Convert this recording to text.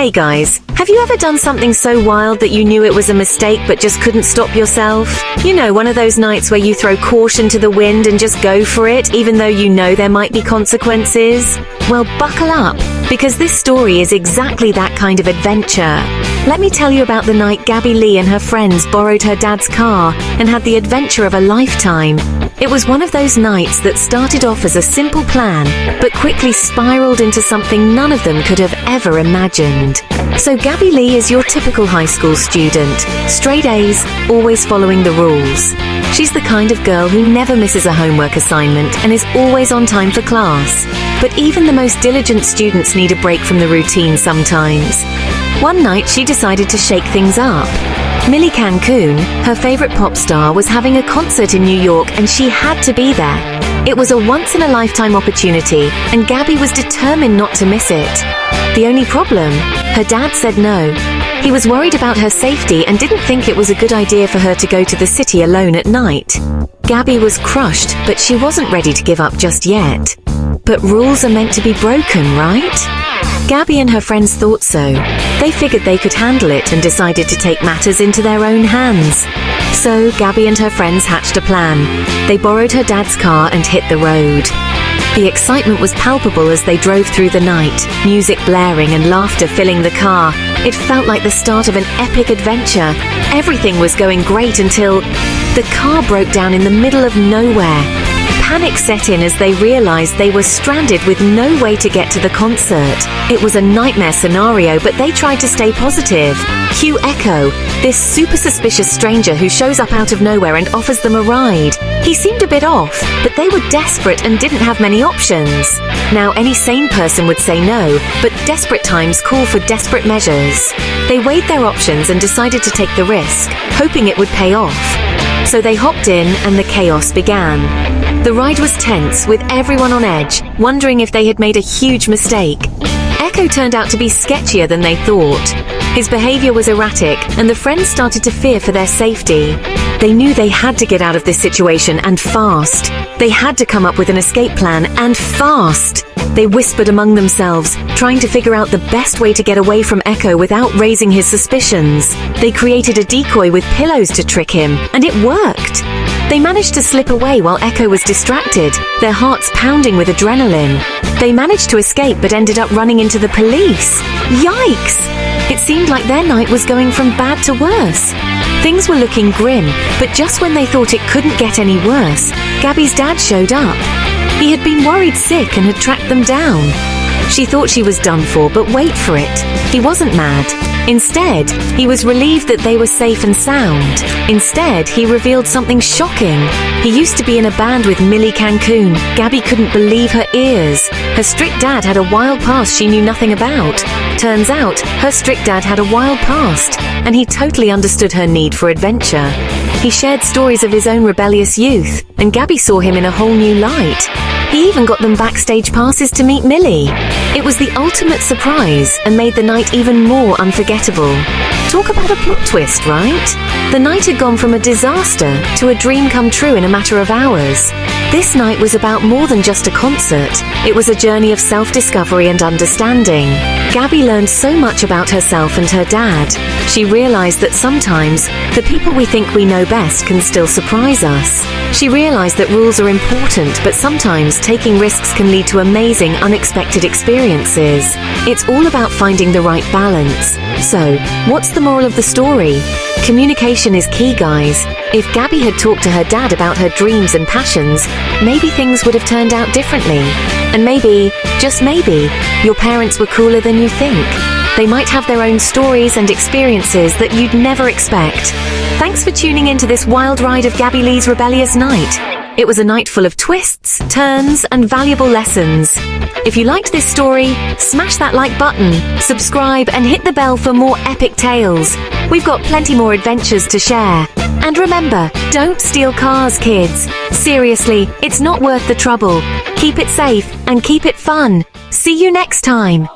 Hey guys, have you ever done something so wild that you knew it was a mistake but just couldn't stop yourself? You know, one of those nights where you throw caution to the wind and just go for it, even though you know there might be consequences? Well, buckle up, because this story is exactly that kind of adventure. Let me tell you about the night Gabby Lee and her friends borrowed her dad's car and had the adventure of a lifetime. It was one of those nights that started off as a simple plan, but quickly spiraled into something none of them could have ever imagined. So Gabby Lee is your typical high school student, straight A's, always following the rules. She's the kind of girl who never misses a homework assignment and is always on time for class. But even the most diligent students need a break from the routine sometimes. One night she decided to shake things up. Millie Cancun, her favorite pop star, was having a concert in New York and she had to be there. It was a once-in-a-lifetime opportunity and Gabby was determined not to miss it. The only problem? Her dad said no. He was worried about her safety and didn't think it was a good idea for her to go to the city alone at night. Gabby was crushed, but she wasn't ready to give up just yet. But rules are meant to be broken, right? Gabby and her friends thought so. They figured they could handle it and decided to take matters into their own hands. So Gabby and her friends hatched a plan. They borrowed her dad's car and hit the road. The excitement was palpable as they drove through the night, music blaring and laughter filling the car. It felt like the start of an epic adventure. Everything was going great until the car broke down in the middle of nowhere. Panic set in as they realized they were stranded with no way to get to the concert. It was a nightmare scenario, but they tried to stay positive. Cue Echo, this super suspicious stranger who shows up out of nowhere and offers them a ride. He seemed a bit off, but they were desperate and didn't have many options. Now, any sane person would say no, but desperate times call for desperate measures. They weighed their options and decided to take the risk, hoping it would pay off. So they hopped in and the chaos began. The ride was tense, with everyone on edge, wondering if they had made a huge mistake. Echo turned out to be sketchier than they thought. His behavior was erratic, and the friends started to fear for their safety. They knew they had to get out of this situation, and fast. They had to come up with an escape plan, and fast. They whispered among themselves, trying to figure out the best way to get away from Echo without raising his suspicions. They created a decoy with pillows to trick him, and it worked. They managed to slip away while Echo was distracted, their hearts pounding with adrenaline. They managed to escape but ended up running into the police. Yikes! It seemed like their night was going from bad to worse. Things were looking grim, but just when they thought it couldn't get any worse, Gabby's dad showed up. He had been worried sick and had tracked them down. She thought she was done for, but wait for it. He wasn't mad. Instead, he was relieved that they were safe and sound. Instead, he revealed something shocking. He used to be in a band with Millie Cancun. Gabby couldn't believe her ears. Her strict dad had a wild past she knew nothing about. Turns out, her strict dad had a wild past, and he totally understood her need for adventure. He shared stories of his own rebellious youth, and Gabby saw him in a whole new light. He even got them backstage passes to meet Millie. It was the ultimate surprise and made the night even more unforgettable. Talk about a plot twist, right? The night had gone from a disaster to a dream come true in a matter of hours. This night was about more than just a concert. It was a journey of self-discovery and understanding. Gabby learned so much about herself and her dad. She realized that sometimes the people we think we know best can still surprise us. She realized that rules are important, but sometimes taking risks can lead to amazing, unexpected experiences. It's all about finding the right balance. So, what's the moral of the story? Communication is key, guys. If Gabby had talked to her dad about her dreams and passions, maybe things would have turned out differently. And maybe, just maybe, your parents were cooler than you think. They might have their own stories and experiences that you'd never expect. Thanks for tuning in to this wild ride of Gabby Lee's rebellious night. It was a night full of twists, turns, and valuable lessons. If you liked this story, smash that like button, subscribe, and hit the bell for more epic tales. We've got plenty more adventures to share. And remember, don't steal cars, kids. Seriously, it's not worth the trouble. Keep it safe and keep it fun. See you next time.